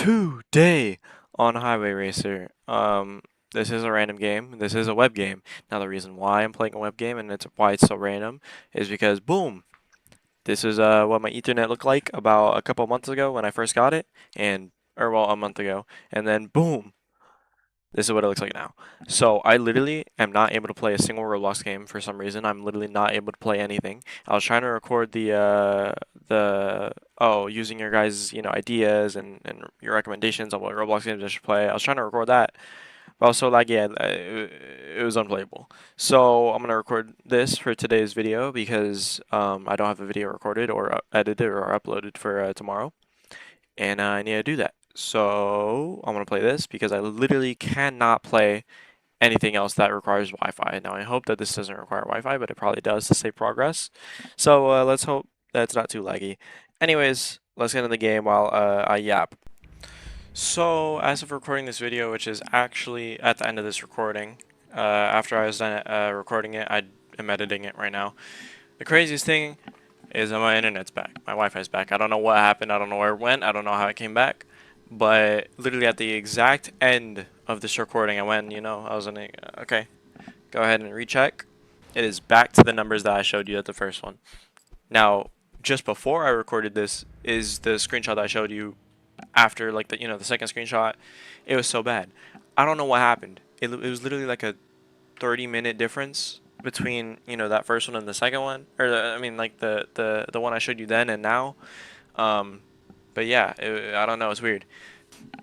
Today on Highway Racer, this is a random game. This is a web game. Now, the reason why I'm playing a web game and why it's so random is because, boom, this is what my Ethernet looked like about a couple months ago when I first got it, or well, a month ago, and then boom, this is what it looks like now. So I literally am not able to play a single Roblox game for some reason. I'm literally not able to play anything. I was trying to record using your guys' ideas and your recommendations on what Roblox games I should play. I was trying to record that, but I was so laggy, it was unplayable. So I'm gonna record this for today's video because I don't have a video recorded or edited or uploaded for tomorrow, and I need to do that. So I'm gonna play this because I literally cannot play anything else that requires Wi-Fi. Now I hope that this doesn't require Wi-Fi, but it probably does to save progress. So let's hope that's not too laggy. Anyways, let's get into the game while I yap. So as of recording this video, which is actually at the end of this recording, after I was done recording it, I am editing it right now. The craziest thing is that my internet's back. My Wi-Fi's back. I don't know what happened. I don't know where it went. I don't know how it came back. But literally at the exact end of this recording, I went, I was in a, okay, go ahead and recheck. It is back to the numbers that I showed you at the first one. Now, just before I recorded this is the screenshot that I showed you after, like, the second screenshot. It was so bad. I don't know what happened. It was literally like a 30-minute difference between, that first one and the second one. Or, I mean, like, the one I showed you then and now. But yeah, I don't know. It's weird.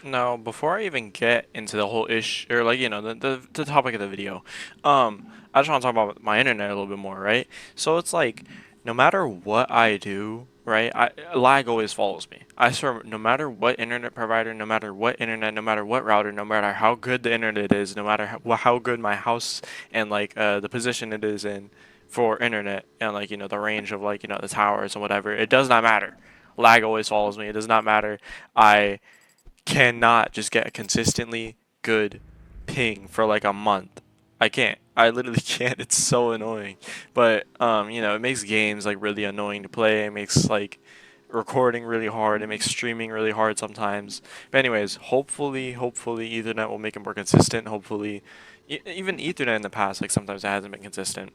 Now, before I even get into the whole or like, the topic of the video, I just want to talk about my internet a little bit more, right? So it's like, no matter what I do, right, lag always follows me. I swear, no matter what internet provider, no matter what internet, no matter what router, no matter how good the internet is, no matter how good my house and like the position it is in for internet and like, the range of like, the towers and whatever, it does not matter. Lag always follows me. It does not matter. I cannot just get a consistently good ping for like a month. I can't. I literally can't. It's so annoying. But it makes games like really annoying to play. It makes like recording really hard. It makes streaming really hard sometimes. But anyways, hopefully Ethernet will make it more consistent. Hopefully, even Ethernet in the past, like sometimes it hasn't been consistent.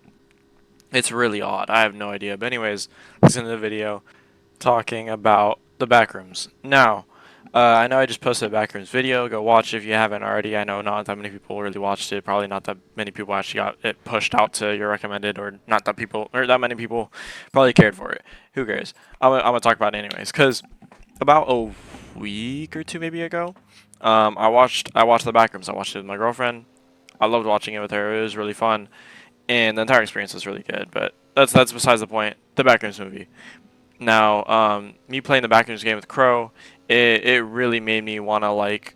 It's really odd. I have no idea. But anyways, listen to the video talking about the Backrooms. Now, I know I just posted a Backrooms video. Go watch it if you haven't already. I know not that many people really watched it. Probably not that many people actually got it pushed out to your recommended, or not that people, or that many people probably cared for it. Who cares? I'm gonna talk about it anyways, because about a week or two maybe ago, I watched the Backrooms. I watched it with my girlfriend. I loved watching it with her. It was really fun, and the entire experience was really good. But that's besides the point. The Backrooms movie. Now, me playing the Backrooms game with Crow, it really made me want to like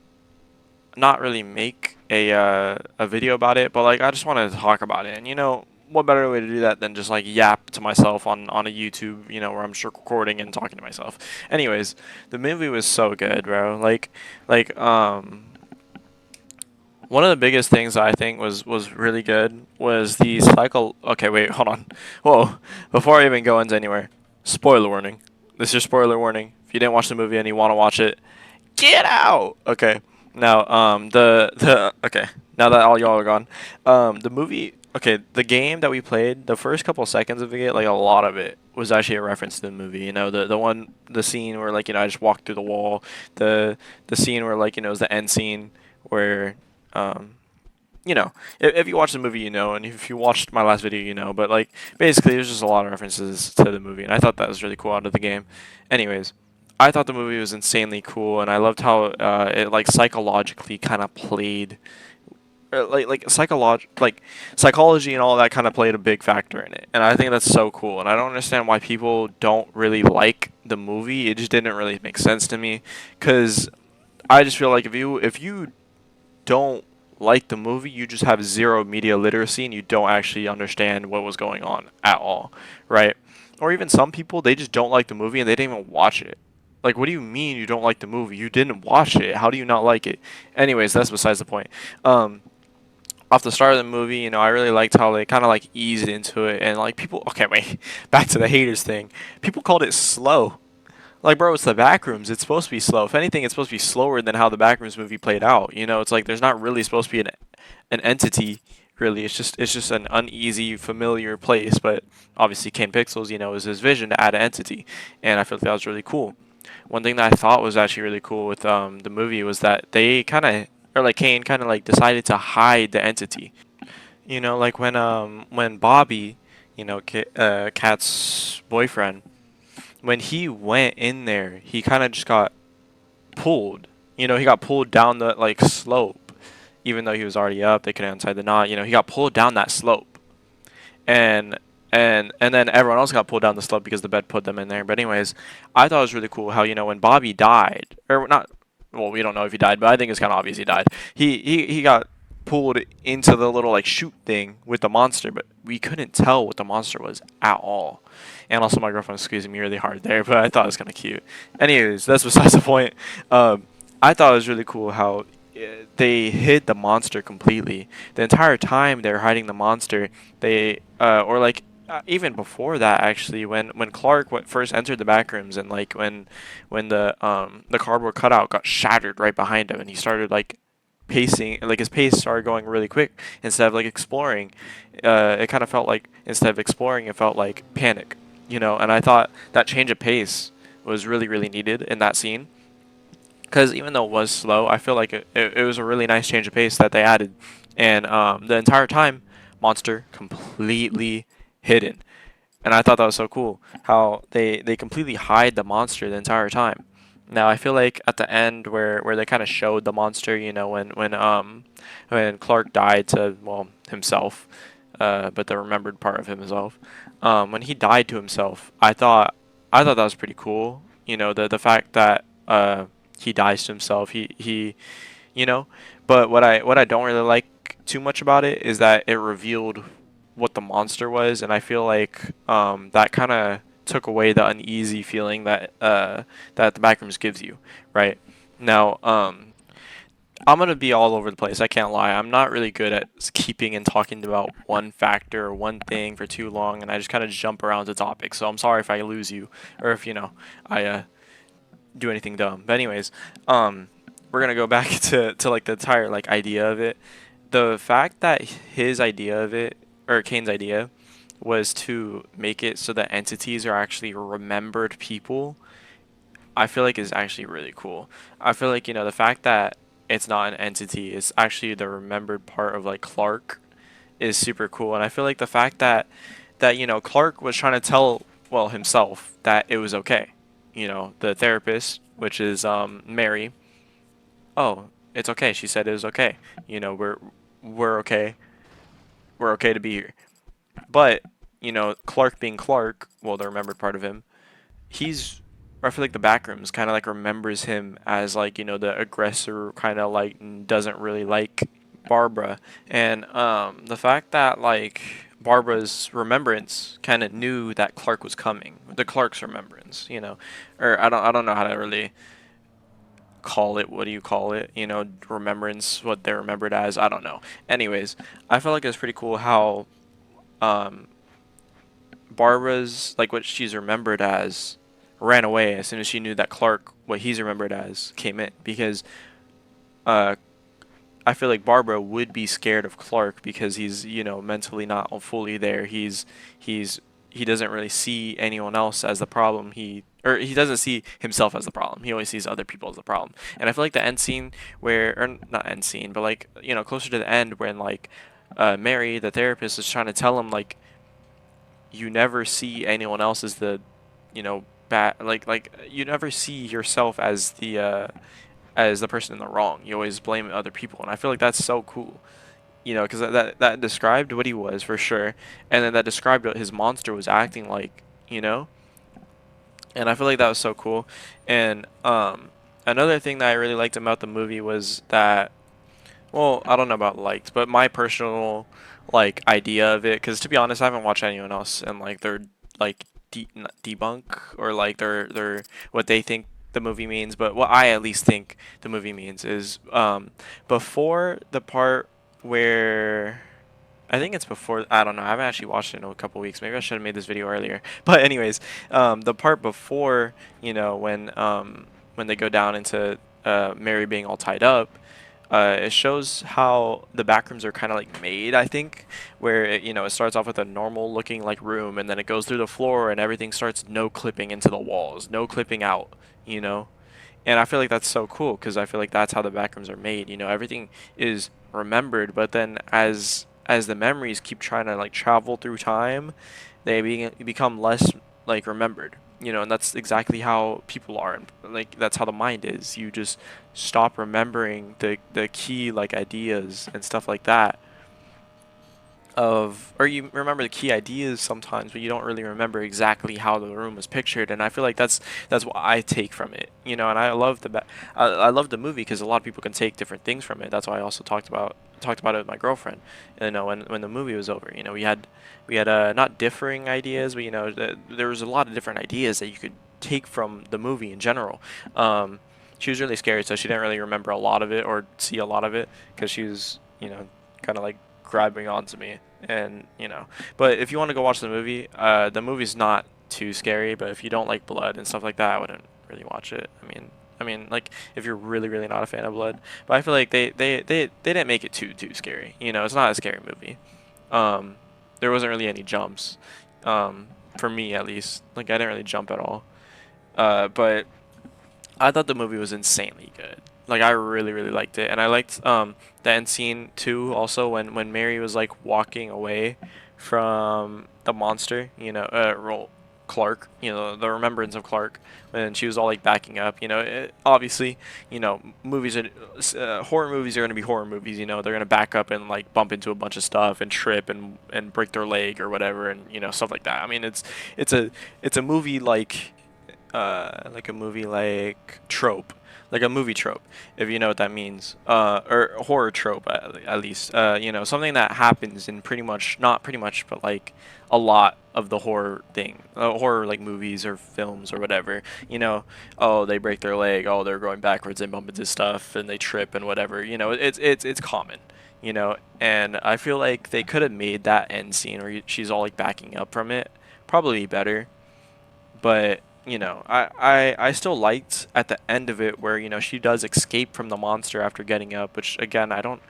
not really make a video about it, but like I just wanted to talk about it. And what better way to do that than just like yap to myself on a YouTube, where I'm just recording and talking to myself. Anyways, the movie was so good, bro. Like one of the biggest things that I think was really good was the cycle. Okay, wait, hold on. Whoa, before I even go into anywhere, spoiler warning. This is your spoiler warning. If you didn't watch the movie and you want to watch it, get out. Okay. Now, the okay. Now that all y'all are gone, the movie. Okay, the game that we played, the first couple seconds of it, like a lot of it was actually a reference to the movie. The scene where like I just walked through the wall, the scene where like it was the end scene where um if you watch the movie, and if you watched my last video, But like, basically, there's just a lot of references to the movie, and I thought that was really cool out of the game. Anyways, I thought the movie was insanely cool, and I loved how it like psychologically kind of played, like psychology and all that kind of played a big factor in it, and I think that's so cool. And I don't understand why people don't really like the movie. It just didn't really make sense to me, because I just feel like if you don't like the movie, you just have zero media literacy and you don't actually understand what was going on at all, right? Or even some people, they just don't like the movie and they didn't even watch it. Like, what do you mean you don't like the movie? You didn't watch it. How do you not like it? Anyways, that's besides the point. Off the start of the movie, I really liked how they kind of like eased into it, and like people. Okay, wait, back to the haters thing. People called it slow. Like, bro, it's the Backrooms. It's supposed to be slow. If anything, it's supposed to be slower than how the Backrooms movie played out. You know, it's like there's not really supposed to be an entity. Really, it's just an uneasy, familiar place. But obviously, Kane Pixels, is his vision to add an entity, and I feel like that was really cool. One thing that I thought was actually really cool with the movie was that they kind of, or like Kane kind of like decided to hide the entity. Like when Bobby, Kat's boyfriend, when he went in there, he kind of just got pulled. He got pulled down the like slope, even though he was already up. They couldn't untie the knot. He got pulled down that slope, and and then everyone else got pulled down the slope because the bed put them in there. But anyways, I thought it was really cool how when Bobby died, or not, well, we don't know if he died, but I think it's kind of obvious he died. He got pulled into the little like chute thing with the monster, but we couldn't tell what the monster was at all. And also, my girlfriend was squeezing me really hard there, but I thought it was kind of cute. Anyways, that's besides the point. I thought it was really cool how they hid the monster completely. The entire time they were hiding the monster, they or like even before that actually, when Clark first entered the back rooms, and like when the cardboard cutout got shattered right behind him, and he started like pacing, like his pace started going really quick instead of like exploring. It kind of felt like instead of exploring, it felt like panic. And I thought that change of pace was really really needed in that scene, because even though it was slow, I feel like it was a really nice change of pace that they added. And the entire time, monster completely hidden. And I thought that was so cool how they completely hide the monster the entire time. Now I feel like at the end where they kind of showed the monster, when Clark died to, well, himself, but the remembered part of himself, when he died to himself, I thought that was pretty cool. The fact that he dies to himself. He you know. But what I don't really like too much about it is that it revealed what the monster was, and I feel like that kind of took away the uneasy feeling that the Backrooms gives you, right? Now, I'm gonna be all over the place. I can't lie. I'm not really good at keeping and talking about one factor or one thing for too long, and I just kind of jump around the topic. So I'm sorry if I lose you, or if I do anything dumb. But anyways, we're gonna go back to like the entire like idea of it. The fact that his idea of it, or Kane's idea, was to make it so that entities are actually remembered people, I feel like is actually really cool. I feel like the fact that it's not an entity, it's actually the remembered part of like Clark, is super cool. And I feel like the fact that Clark was trying to tell, well, himself, that it was okay. The therapist, which is Mary. Oh, it's okay. She said it was okay. We're okay. We're okay to be here. But Clark being Clark, well, the remembered part of him, he's. I feel like the Backrooms kind of like remembers him as like the aggressor, kind of like doesn't really like Barbara. And the fact that like Barbara's remembrance kind of knew that Clark was coming, the Clark's remembrance, or I don't know how to really call it. What do you call it? Remembrance, what they're remembered as. I don't know. Anyways, I felt like it was pretty cool how um, Barbara's, like, what she's remembered as, ran away as soon as she knew that Clark, what he's remembered as, came in, because uh, I feel like Barbara would be scared of Clark because he's mentally not fully there. He doesn't really see anyone else as the problem. He doesn't see himself as the problem. He always sees other people as the problem. And I feel like the end scene where, or not end scene, but like closer to the end, when like Mary, the therapist, is trying to tell him like, you never see anyone else as the bad, like you never see yourself as the person in the wrong. You always blame other people, and I feel like that's so cool. Because that described what he was for sure, and then that described what his monster was acting like. And I feel like that was so cool. And another thing that I really liked about the movie was that, well, I don't know about liked, but my personal like idea of it, because to be honest, I haven't watched anyone else and like their like not debunk, or like their what they think the movie means. But what I at least think the movie means is before the part where I think it's before. I don't know. I haven't actually watched it in a couple weeks. Maybe I should have made this video earlier. But anyways, the part before, when they go down into Mary being all tied up, it shows how the backrooms are kind of like made. I think where it starts off with a normal looking like room, and then it goes through the floor, and everything starts no clipping into the walls, no clipping out. You know, and I feel like that's so cool because I feel like that's how the backrooms are made. Everything is remembered, but then as the memories keep trying to like travel through time, become less like remembered. And that's exactly how people are, and like that's how the mind is. You just stop remembering the key like ideas and stuff like that or you remember the key ideas sometimes, but you don't really remember exactly how the room was pictured. And I feel like that's what I take from it. And I love I love the movie because a lot of people can take different things from it. That's why I also talked about it with my girlfriend. When the movie was over, we had not differing ideas, but there was a lot of different ideas that you could take from the movie in general. She was really scared, so she didn't really remember a lot of it or see a lot of it because she was, kind of like grabbing onto me, and But if you want to go watch the movie's not too scary. But if you don't like blood and stuff like that, I wouldn't really watch it. I mean, like if you're really, really not a fan of blood. But I feel like they didn't make it too scary. It's not a scary movie. Um, there wasn't really any jumps, for me at least. Like I didn't really jump at all. But I thought the movie was insanely good. Like I really, really liked it, and I liked the end scene too. Also, when Mary was like walking away from the monster, Clark, the remembrance of Clark, when she was all like backing up. Obviously, horror movies are gonna be horror movies. They're gonna back up and like bump into a bunch of stuff and trip and break their leg or whatever, and stuff like that. I mean, it's a movie like a movie like trope, like a movie trope, if you know what that means, or horror trope at least. Something that happens in pretty much, not pretty much, but like a lot of the horror like movies or films or whatever. Oh, they break their leg. Oh, they're going backwards and bump into stuff and they trip and whatever. It's common. And I feel like they could have made that end scene where she's all like backing up from it probably better. But I still liked at the end of it where she does escape from the monster after getting up, which again I don't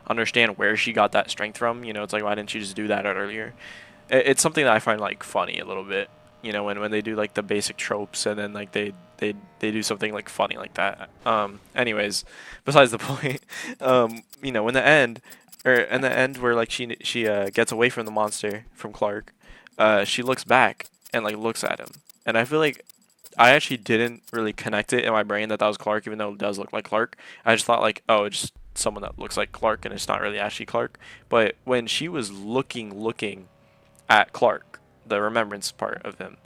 understand where she got that strength from. It's like, why didn't she just do that earlier? It's something that I find like funny a little bit. When they do like the basic tropes and then like they do something like funny like that. Anyways, besides the point. When the end or in the end where like she gets away from the monster, from Clark, she looks back and like looks at him, and I feel like I actually didn't really connect it in my brain that was Clark, even though it does look like Clark. I just thought like, oh, it's just someone that looks like Clark, and it's not really actually Clark. But when she was looking at Clark, the remembrance part of him,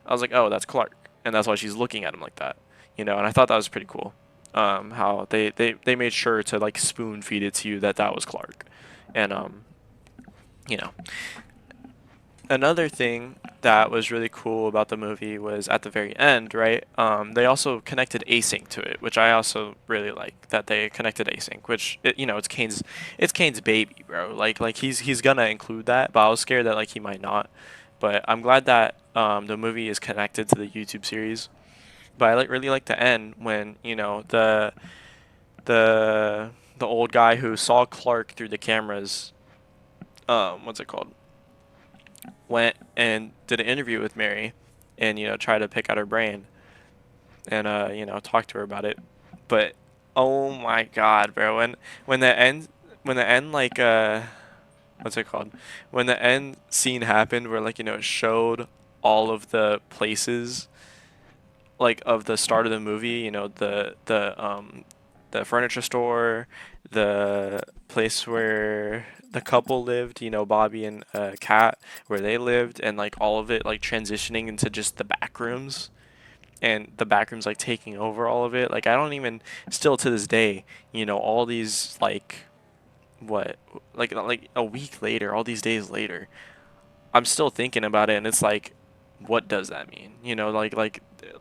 I was like, oh, that's Clark, and that's why she's looking at him like that. And I thought that was pretty cool. How they made sure to like spoon feed it to you that was Clark, and you know, another thing that was really cool about the movie was at the very end, right? They also connected async to it, which I also really like that they connected async. Which it's Kane's baby, bro. Like he's gonna include that, but I was scared that like he might not. But I'm glad that the movie is connected to the YouTube series. But I really like the end when the the old guy who saw Clark through the cameras. What's it called? Went and did an interview with Mary, and tried to pick out her brain and talk to her about it. But oh my God, bro, when the end when the end like what's it called? When the end scene happened where like it showed all of the places like of the start of the movie, the furniture store, the place where the couple lived, Bobby and Kat, where they lived, and like all of it like transitioning into just the back rooms, and the back rooms like taking over all of it. Like I don't even still to this day, all these like what like a week later, all these days later, I'm still thinking about it, and it's like what does that mean?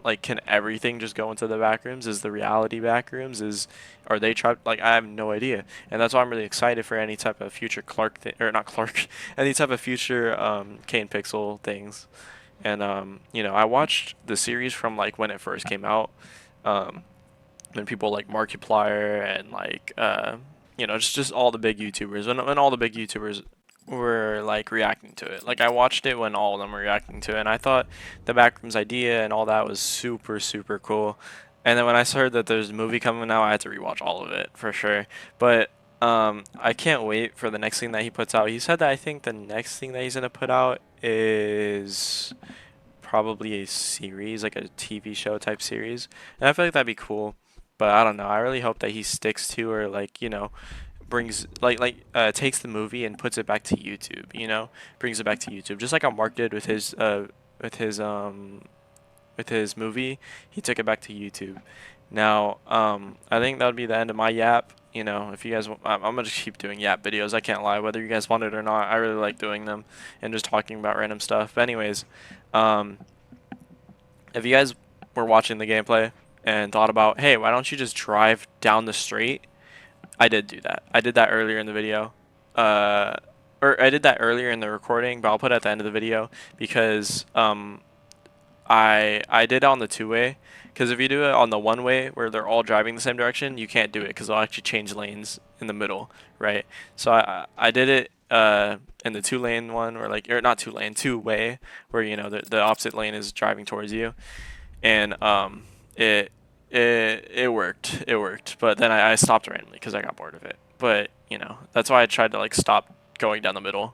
Like can everything just go into the back rooms? Is the reality back rooms? Are they trapped? Like I have no idea, and that's why I'm really excited for any type of future Clark or not Clark, any type of future Kane Pixel things. And I watched the series from like when it first came out, um, when people like Markiplier and like just all the big YouTubers, when all the big YouTubers were like reacting to it. Like I watched it when all of them were reacting to it, and I thought the Backrooms idea and all that was super super cool. And then when I heard that there's a movie coming out, I had to rewatch all of it for sure. But I can't wait for the next thing that he puts out. He said that I think the next thing that he's gonna put out is probably a series, like a TV show type series, and I feel like that'd be cool. But I don't know. I really hope that he sticks to, or like brings takes the movie and puts it back to YouTube. Brings it back to YouTube, just like how Mark did with with his um with his movie. He took it back to YouTube. Now, I think that would be the end of my yap. If you guys, I'm gonna just keep doing yap videos. I can't lie, whether you guys want it or not. I really like doing them and just talking about random stuff. But anyways, um, if you guys were watching the gameplay and thought about, hey, why don't you just drive down the street? I did do that. I did that earlier in the video. Uh, or I did that earlier in the recording, but I'll put it at the end of the video because I did it on the two-way, because if you do it on the one-way where they're all driving the same direction, you can't do it because they'll actually change lanes in the middle, right? So I did it in the two-lane one, or not two-lane, two-way, where the opposite lane is driving towards you, and it it worked. It worked, but then I stopped randomly because I got bored of it. But that's why I tried to like stop going down the middle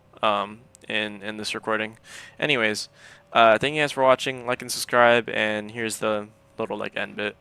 in this recording. Anyways, thank you guys for watching. Like and subscribe, and here's the little like end bit.